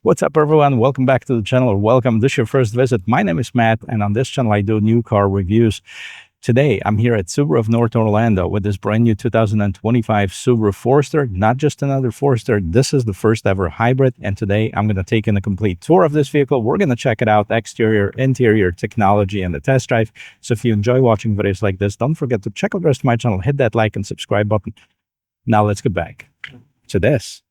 What's up, everyone? Welcome back to the channel, or welcome. This is your first visit. My name is Matt, and on this channel, I do new car reviews. Today, I'm here at Subaru of North Orlando with this brand new 2025 Subaru Forester. Not just another Forester, this is the first ever hybrid, and today I'm going to take in a complete tour of this vehicle. We're going to check it out, exterior, interior, technology, and the test drive. So if you enjoy watching videos like this, don't forget to check out the rest of my channel, hit that like and subscribe button. Now let's get back to this.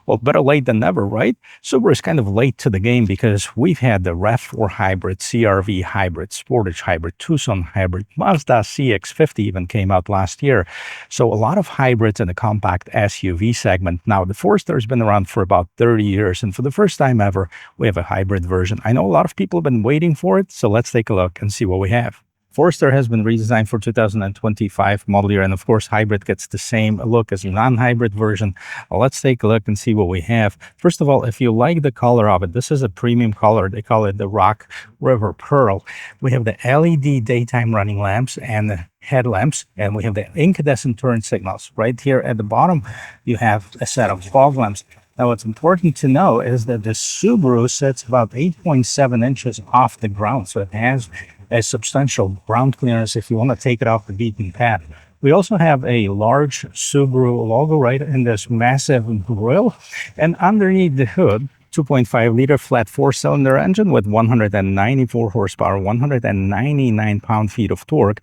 Well, better late than never, right? Subaru is kind of late to the game because we've had the RAV4 Hybrid, CR-V Hybrid, Sportage Hybrid, Tucson Hybrid, Mazda CX-50 even came out last year. So a lot of hybrids in the compact SUV segment. Now, the Forester has been around for about 30 years, and for the first time ever, we have a hybrid version. I know a lot of people have been waiting for it, so let's take a look and see what we have. Forester has been redesigned for 2025 model year, and of course, hybrid gets the same look as a non-hybrid version. Let's take a look and see what we have. First of all, if you like the color of it, this is a premium color. They call it the Rock River Pearl. We have the LED daytime running lamps and the headlamps, and we have the incandescent turn signals. Right here at the bottom, you have a set of fog lamps. Now, what's important to know is that the Subaru sits about 8.7 inches off the ground, so it has a substantial ground clearance if you want to take it off the beaten path. We also have a large Subaru logo right in this massive grille, and underneath the hood, 2.5-liter flat four-cylinder engine with 194 horsepower, 199 pound-feet of torque.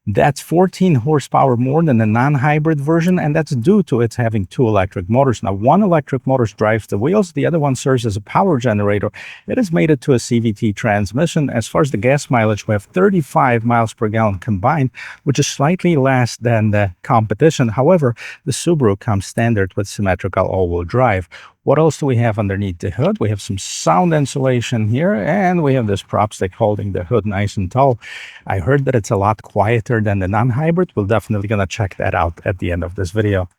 That's 14 horsepower more than the non-hybrid version, and that's due to it having two electric motors. Now, one electric motor drives the wheels, the other one serves as a power generator. It is mated to a CVT transmission. As far as the gas mileage, we have 35 miles per gallon combined, which is slightly less than the competition. However, the Subaru comes standard with symmetrical all-wheel drive. What else do we have underneath the hood? We have some sound insulation here, and we have this prop stick holding the hood nice and tall. I heard that it's a lot quieter than the non-hybrid. We're definitely going to check that out at the end of this video.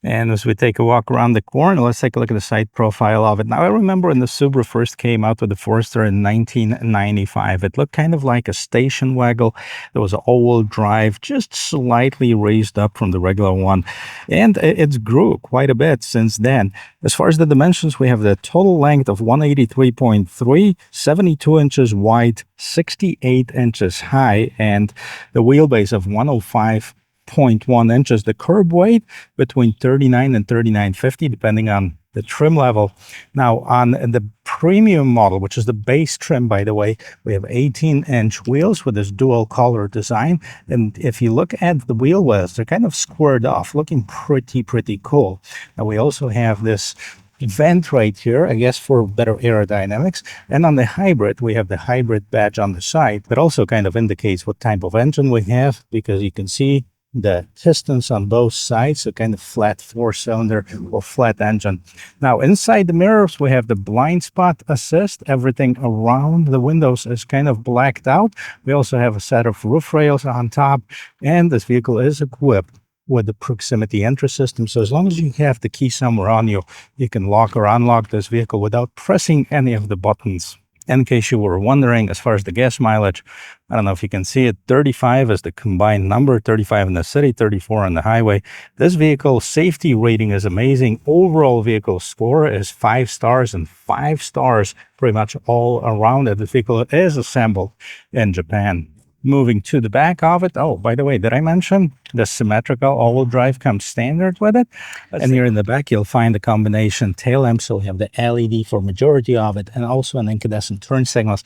And as we take a walk around the corner, let's take a look at the side profile of it. Now, I remember when the Subaru first came out with the Forester in 1995, it looked kind of like a station wagon. There was an all-wheel drive, just slightly raised up from the regular one. And it's grew quite a bit since then. As far as the dimensions, we have the total length of 183.3, 72 inches wide, 68 inches high, and the wheelbase of 105.1 inches. The curb weight between 39 and 39.50, depending on the trim level. Now, on the premium model, which is the base trim, by the way, we have 18-inch wheels with this dual color design. And if you look at the wheel wells, they're kind of squared off, looking pretty cool. Now, we also have this vent right here, I guess for better aerodynamics. And on the hybrid, we have the hybrid badge on the side that also kind of indicates what type of engine we have, because you can see the pistons on both sides, so kind of flat four-cylinder or flat engine. Now, inside the mirrors, we have the blind spot assist. Everything around the windows is kind of blacked out. We also have a set of roof rails on top, and this vehicle is equipped with the proximity entry system. So as long as you have the key somewhere on you, you can lock or unlock this vehicle without pressing any of the buttons. In case you were wondering, as far as the gas mileage, I don't know if you can see it, 35 is the combined number, 35 in the city, 34 on the highway. This vehicle safety rating is amazing. Overall vehicle score is 5 stars and 5 stars pretty much all around it. The vehicle is assembled in Japan. Moving to the back of it. Oh, by the way, did I mention the symmetrical all-wheel drive comes standard with it? And here in the back, you'll find the combination tail lamp. So we have the LED for majority of it, and also an incandescent turn signals.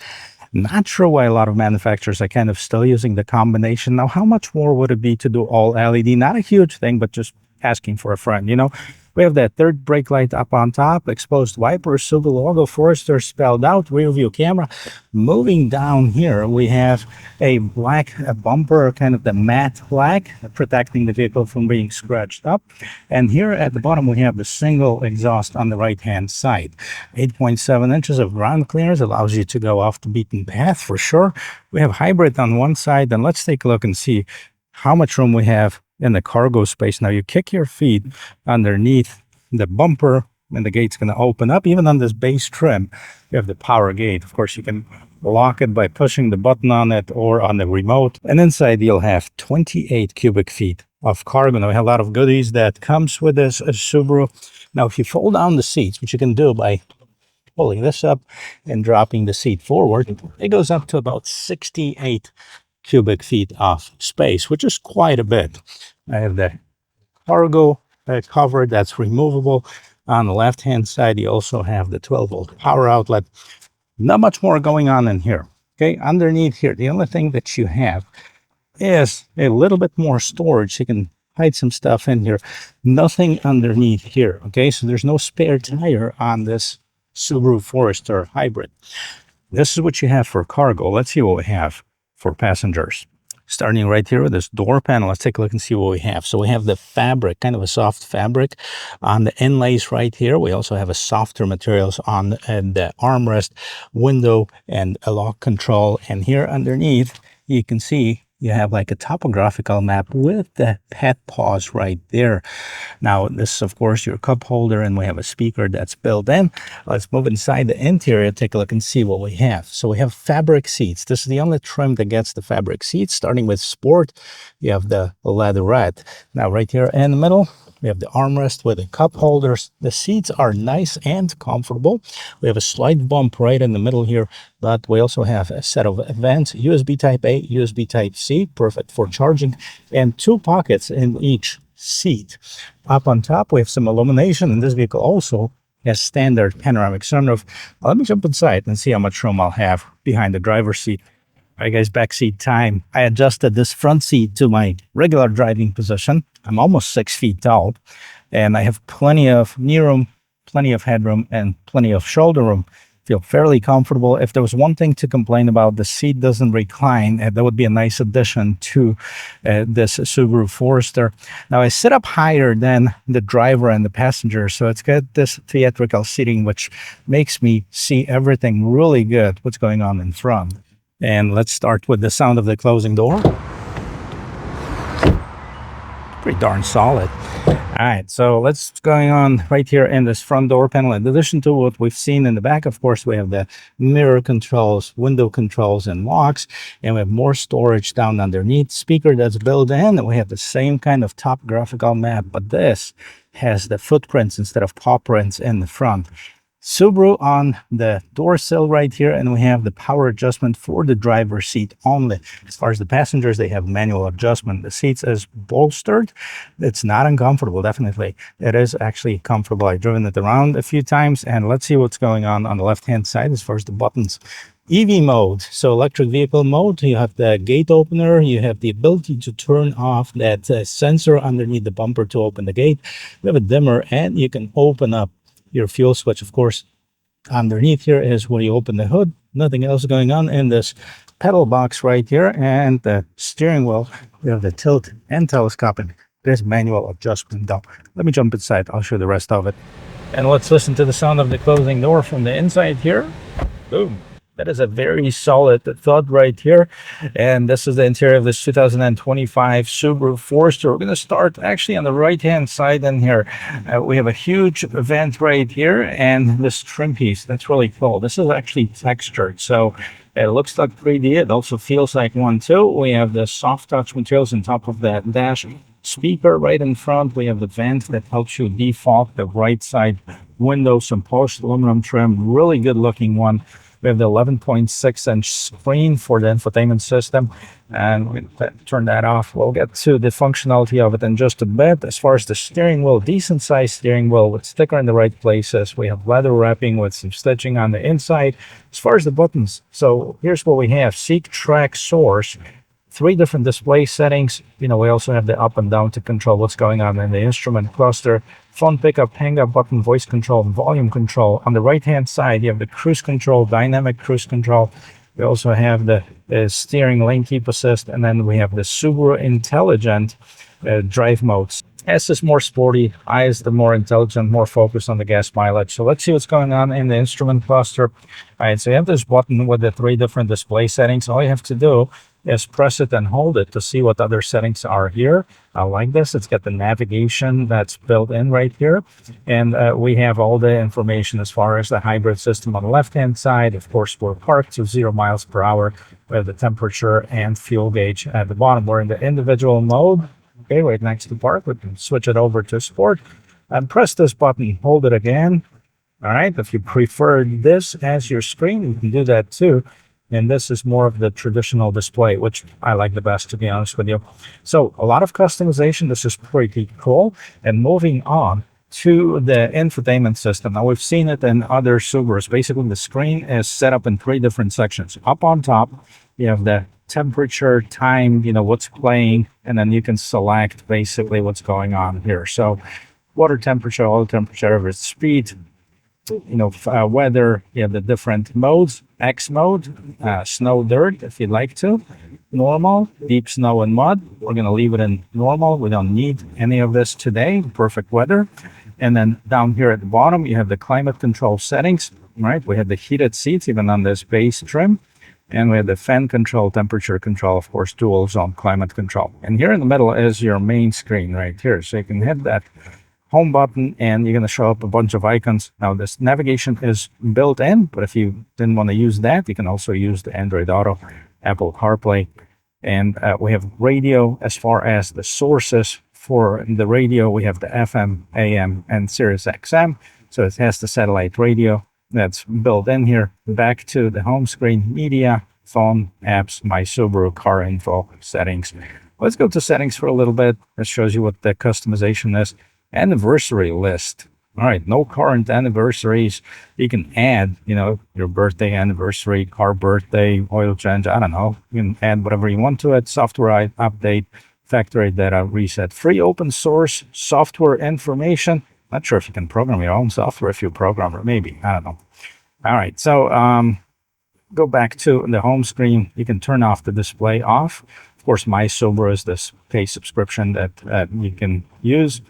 Not sure why a lot of manufacturers are kind of still using the combination. Now, how much more would it be to do all LED? Not a huge thing, but just asking for a friend, you know. We have that third brake light up on top, exposed wipers, Subaru logo, Forester spelled out, rear view camera. Moving down here, we have a black bumper, kind of the matte black, protecting the vehicle from being scratched up. And here at the bottom, we have the single exhaust on the right-hand side. 8.7 inches of ground clearance allows you to go off the beaten path for sure. We have hybrid on one side, and let's take a look and see how much room we have in the cargo space. Now you kick your feet underneath the bumper and the gate's going to open up. Even on this base trim, you have the power gate. Of course, you can lock it by pushing the button on it or on the remote. And inside you'll have 28 cubic feet of cargo. Now we have a lot of goodies that comes with this Subaru. Now if you fold down the seats, which you can do by pulling this up and dropping the seat forward, it goes up to about 68 cubic feet of space, which is quite a bit. I have the cargo cover that's removable. On the left hand side, you also have the 12-volt power outlet. Not much more going on in here. Okay, underneath here, the only thing that you have is a little bit more storage. You can hide some stuff in here. Nothing underneath here. Okay, so there's no spare tire on this Subaru Forester Hybrid. This is what you have for cargo. Let's see what we have for passengers. Starting right here with this door panel, let's take a look and see what we have. So we have the fabric, kind of a soft fabric on the inlays right here. We also have a softer materials on the armrest, window, and a lock control. And here underneath, you can see you have like a topographical map with the pet paws right there. Now, this is, of course, your cup holder, and we have a speaker that's built in. Let's move inside the interior, take a look and see what we have. So we have fabric seats. This is the only trim that gets the fabric seats. Starting with Sport, you have the leatherette. Now, right here in the middle, we have the armrest with the cup holders. The seats are nice and comfortable. We have a slight bump right in the middle here, but we also have a set of vents, USB Type-A, USB Type-C, perfect for charging, and 2 pockets in each seat. Up on top, we have some illumination, and this vehicle also has standard panoramic sunroof. Let me jump inside and see how much room I'll have behind the driver's seat. All right, guys, backseat time. I adjusted this front seat to my regular driving position. I'm almost 6 feet tall, and I have plenty of knee room, plenty of headroom, and plenty of shoulder room. Feel fairly comfortable. If there was one thing to complain about, the seat doesn't recline. That would be a nice addition to this Subaru Forester. Now, I sit up higher than the driver and the passenger, so it's got this theatrical seating, which makes me see everything really good, what's going on in front. And let's start with the sound of the closing door. Pretty darn solid. All right, so let's going on right here in this front door panel. In addition to what we've seen in the back, of course, we have the mirror controls, window controls, and locks, and we have more storage down underneath. Speaker that's built in, and we have the same kind of topographical map, but this has the footprints instead of paw prints in the front. Subaru on the door sill right here, and we have the power adjustment for the driver's seat only. As far as the passengers, they have manual adjustment. The seats is bolstered. It's not uncomfortable, definitely. It is actually comfortable. I've driven it around a few times, and let's see what's going on the left-hand side as far as the buttons. EV mode, so electric vehicle mode, you have the gate opener, you have the ability to turn off that sensor underneath the bumper to open the gate. We have a dimmer, and you can open up your fuel switch. Of course, underneath here is where you open the hood. Nothing else going on in this pedal box right here. And the steering wheel, we have the tilt and telescopic. There's manual adjustment though. Let me jump inside. I'll show you the rest of it. And let's listen to the sound of the closing door from the inside here. Boom. That is a very solid thud right here. And this is the interior of this 2025 Subaru Forester. We're going to start actually on the right-hand side in here. We have a huge vent right here and this trim piece. That's really cool. This is actually textured, so it looks like 3D. It also feels like one too. We have the soft touch materials on top of that dash. Speaker right in front. We have the vent that helps you defog the right side window. Some polished aluminum trim. Really good looking one. We have the 11.6-inch screen for the infotainment system, and we turn that off. We'll get to the functionality of it in just a bit. As far as the steering wheel, decent sized steering wheel with sticker in the right places. We have leather wrapping with some stitching on the inside. As far as the buttons, so here's what we have. Seek, track, source. three different display settings. We also have the up and down to control what's going on in the instrument cluster, phone pickup, hang up button, voice control, and volume control. On the right hand side, you have the cruise control, dynamic cruise control. We also have the steering, lane keep assist, and then we have the Subaru intelligent drive modes. S is more sporty, I is the more intelligent, more focused on the gas mileage. So let's see what's going on in the instrument cluster. All right, so you have this button with the three different display settings. All you have to do is press it and hold it to see what other settings are here. I like this. It's got the navigation that's built in right here. And we have all the information as far as the hybrid system on the left-hand side. Of course, we're parked to 0 miles per hour. We have the temperature and fuel gauge at the bottom. We're in the individual mode. Okay, right next to park. We can switch it over to sport and press this button, hold it again. All right, if you prefer this as your screen, you can do that too. And this is more of the traditional display, which I like the best, to be honest with you. So a lot of customization. This is pretty cool. And moving on to the infotainment system. Now, we've seen it in other Subarus. Basically, the screen is set up in three different sections. Up on top, you have the temperature, time, what's playing, and then you can select basically what's going on here. So water temperature, oil temperature, average speed, weather, you have the different modes, X mode, snow, dirt, if you'd like to, normal, deep snow and mud. We're going to leave it in normal. We don't need any of this today, perfect weather. And then down here at the bottom, you have the climate control settings, right? We have the heated seats, even on this base trim. And we have the fan control, temperature control, of course, dual zone climate control. And here in the middle is your main screen right here. So you can hit that home button and you're going to show up a bunch of icons. Now, this navigation is built in, but if you didn't want to use that, you can also use the Android Auto, Apple CarPlay. And we have radio as far as the sources. For the radio, we have the FM, AM, and Sirius XM. So it has the satellite radio that's built in here. Back to the home screen, media, phone, apps, my Subaru car info, settings. Let's go to settings for a little bit. This shows you what the customization is. Anniversary list. All right, no current anniversaries. You can add, your birthday, anniversary, car birthday, oil change, I don't know. You can add whatever you want to it. Software update, factory data reset. Free open source software information. Not sure if you can program your own software if you're a programmer, maybe. I don't know. All right, so go back to the home screen. You can turn off the display off. Of course, my Subaru is this pay subscription that you can use.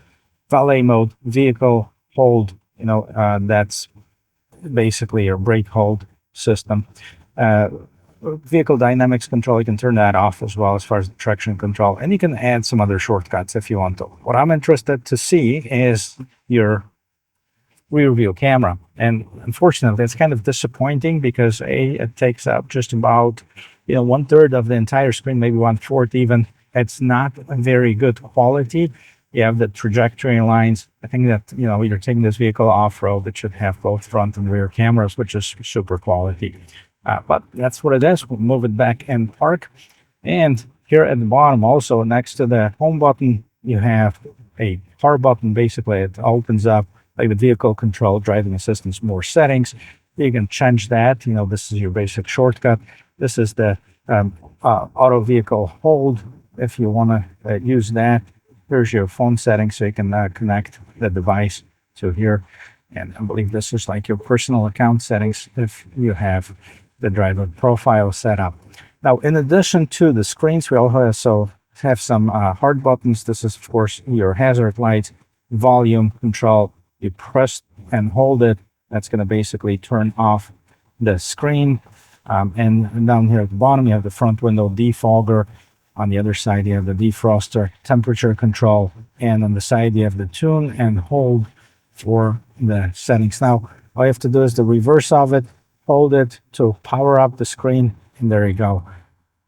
Valet mode, vehicle hold, that's basically your brake hold system. Vehicle dynamics control, you can turn that off as well as far as the traction control. And you can add some other shortcuts if you want to. What I'm interested to see is your rear view camera. And unfortunately, it's kind of disappointing because it takes up just about, 1/3 of the entire screen, maybe 1/4 even. It's not a very good quality. You have the trajectory lines. I think that, you're taking this vehicle off-road, it should have both front and rear cameras, which is super quality. But that's what it is. We'll move it back and park. And here at the bottom, also next to the home button, you have a power button. Basically, it opens up like the vehicle control, driving assistance, more settings. You can change that. This is your basic shortcut. This is the auto vehicle hold. If you want to use that, here's your phone settings, so you can connect the device to here. And I believe this is like your personal account settings if you have the driver profile set up. Now, in addition to the screens, we also have some hard buttons. This is, of course, your hazard lights, volume control. You press and hold it. That's going to basically turn off the screen. And down here at the bottom, you have the front window defogger. On the other side, you have the defroster, temperature control, and on the side, you have the tune and hold for the settings. Now, all you have to do is the reverse of it, hold it to power up the screen, and there you go.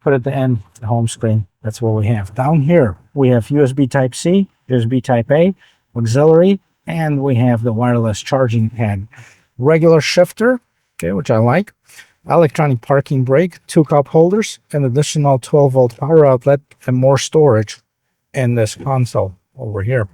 Put it in the home screen. That's what we have. Down here, we have USB Type-C, USB Type-A, auxiliary, and we have the wireless charging pad. Regular shifter, okay, which I like. Electronic parking brake, 2 cup holders, an additional 12-volt power outlet, and more storage in this console over here.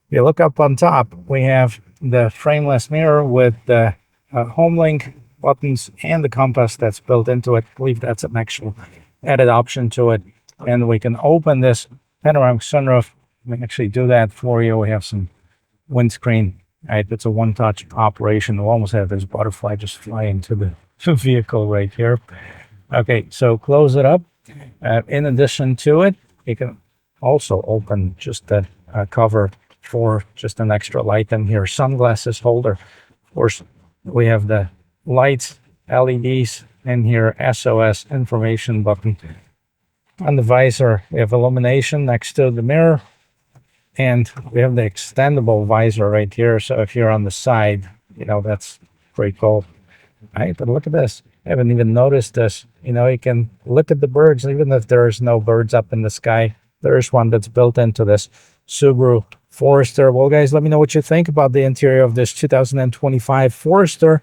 If you look up on top, we have the frameless mirror with the Homelink buttons and the compass that's built into it. I believe that's an actual added option to it. And we can open this panoramic sunroof. We can actually do that for you. We have some windscreen. Right, it's a one-touch operation. We'll almost have this butterfly just fly into the vehicle right here. Okay, so close it up. In addition to it, you can also open just the cover for just an extra light in here. Sunglasses holder. Of course, we have the lights, LEDs in here, SOS information button. On the visor, we have illumination next to the mirror. And we have the extendable visor right here. So if you're on the side, that's pretty cool. Right, but look at this. I haven't even noticed this. You can look at the birds, even if there's no birds up in the sky. There's one that's built into this Subaru Forester. Well, guys, let me know what you think about the interior of this 2025 Forester.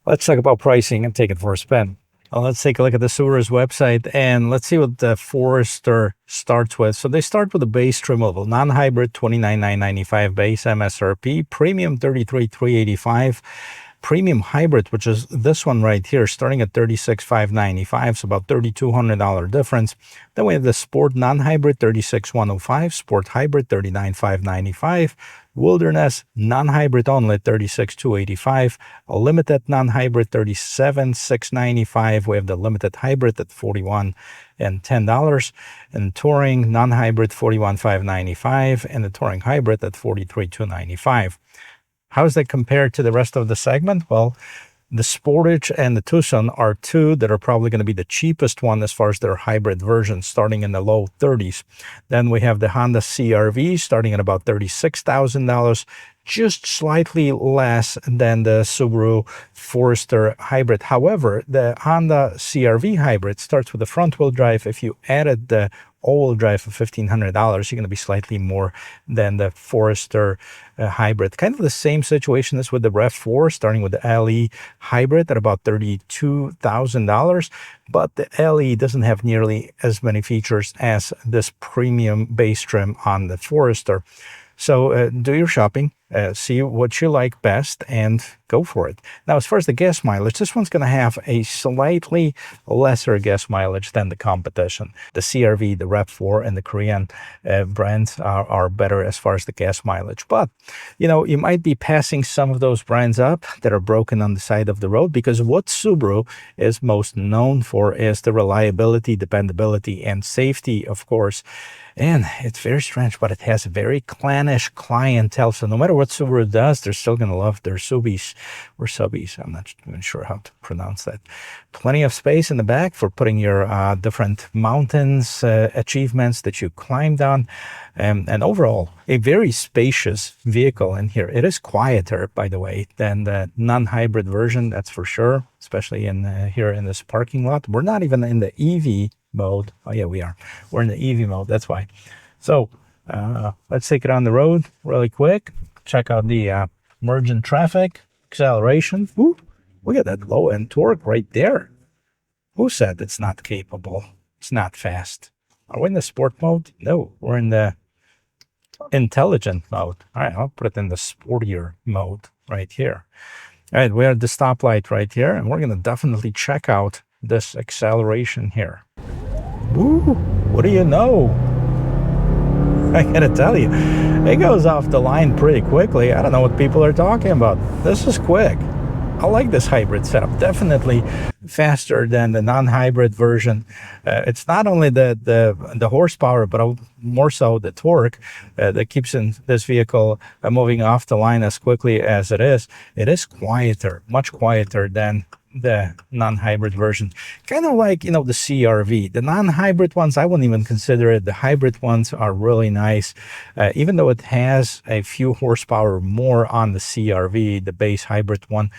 Let's talk about pricing and take it for a spin. Well, let's take a look at the Subaru's website and let's see what the Forester starts with. So they start with a base trim level, non-hybrid $29,995 base MSRP, premium $33,385, premium hybrid, which is this one right here, starting at $36,595, so about $3,200 difference. Then we have the sport non-hybrid $36,105, sport hybrid $39,595. Wilderness non-hybrid only $36,285, a limited non-hybrid $37,695. We have the limited hybrid at $41,010, and touring non-hybrid $41,595, and the touring hybrid at $43,295. How is that compared to the rest of the segment? Well, the Sportage and the Tucson are two that are probably going to be the cheapest one as far as their hybrid version, starting in the low 30s. Then we have the Honda CR-V starting at about $36,000, just slightly less than the Subaru Forester Hybrid. However, the Honda CR-V Hybrid starts with a front-wheel drive. If you added the all-wheel drive for $1,500, you're going to be slightly more than the Forester Hybrid. Kind of the same situation as with the RAV4, starting with the LE Hybrid at about $32,000, but the LE doesn't have nearly as many features as this premium base trim on the Forester. So do your shopping, see what you like best, and go for it. Now, as far as the gas mileage, this one's going to have a slightly lesser gas mileage than the competition. The CR-V, the RAV4, and the Korean brands are better as far as the gas mileage. But, you might be passing some of those brands up that are broken on the side of the road, because what Subaru is most known for is the reliability, dependability, and safety, of course. And it's very strange, but it has a very clannish clientele. So no matter what Subaru does, they're still going to love their Subis or Subbies. I'm not even sure how to pronounce that. Plenty of space in the back for putting your different mountains, achievements that you climbed on. And overall, a very spacious vehicle in here. It is quieter, by the way, than the non-hybrid version, that's for sure, especially in here in this parking lot. We're not even in the EV mode. Oh yeah, we are. We're in the EV mode, that's why. So let's take it on the road really quick. Check out the emergent traffic, acceleration. Ooh, look at that low end torque right there. Who said it's not capable? It's not fast. Are we in the sport mode? No, we're in the intelligent mode. All right, I'll put it in the sportier mode right here. All right, we're at the stoplight right here, and we're going to definitely check out this acceleration here. Woo, what do you know? I gotta tell you, it goes off the line pretty quickly. I don't know what people are talking about. This is quick. I like this hybrid setup. Definitely faster than the non-hybrid version. It's not only the horsepower, but more so the torque that keeps in this vehicle moving off the line as quickly as it is. It is quieter, much quieter than the non-hybrid version. Kind of like, the CR-V. The non-hybrid ones, I wouldn't even consider it. The hybrid ones are really nice. Even though it has a few horsepower more on the CR-V, the base hybrid one,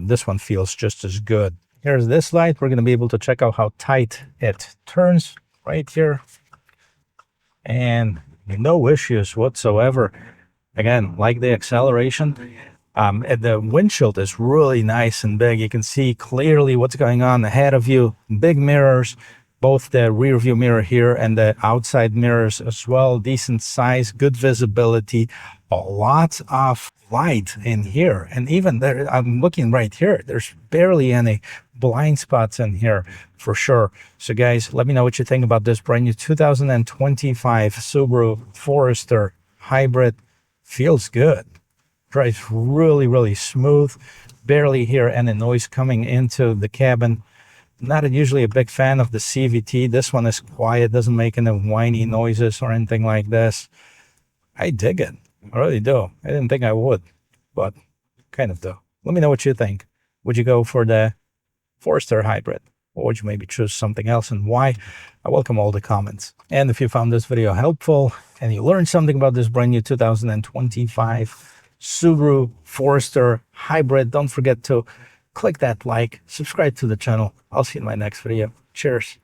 this one feels just as good. Here's this light. We're going to be able to check out how tight it turns right here. And no issues whatsoever. Again, like the acceleration. The windshield is really nice and big. You can see clearly what's going on ahead of you. Big mirrors, both the rear view mirror here and the outside mirrors as well. Decent size, good visibility, a lot of light in here. And even there, I'm looking right here, there's barely any blind spots in here for sure. So guys, let me know what you think about this brand new 2025 Subaru Forester Hybrid. Feels good. Drives really, really smooth. Barely hear any noise coming into the cabin. Not usually a big fan of the CVT. This one is quiet, doesn't make any whiny noises or anything like this. I dig it. I really do. I didn't think I would, but kind of do. Let me know what you think. Would you go for the Forester Hybrid, or would you maybe choose something else, and why? I welcome all the comments. And if you found this video helpful and you learned something about this brand new 2025 Subaru Forester Hybrid, don't forget to click that like, subscribe to the channel. I'll see you in my next video. Cheers.